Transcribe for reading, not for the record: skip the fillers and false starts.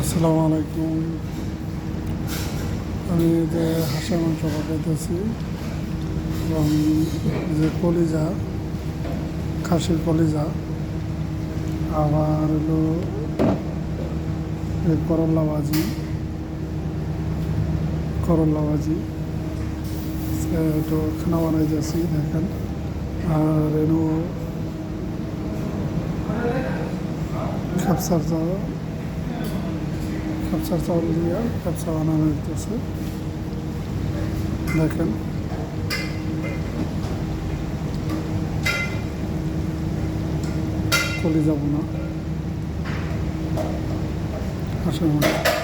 আসসালামু আলাইকুম। আমি যে হাঁসের মাংস পাকাইতেছি এবং যে কলিজা, খাসির কলিজা, আবার হলো করল্লা ভাজি তো খানা বানাইতেছি দেখেন। আর এনো খেপসার চাউল দিয়ে খেপসা বানানো হইতেছে দেখেন। কলিজা বোনা হাঁসের মাংস।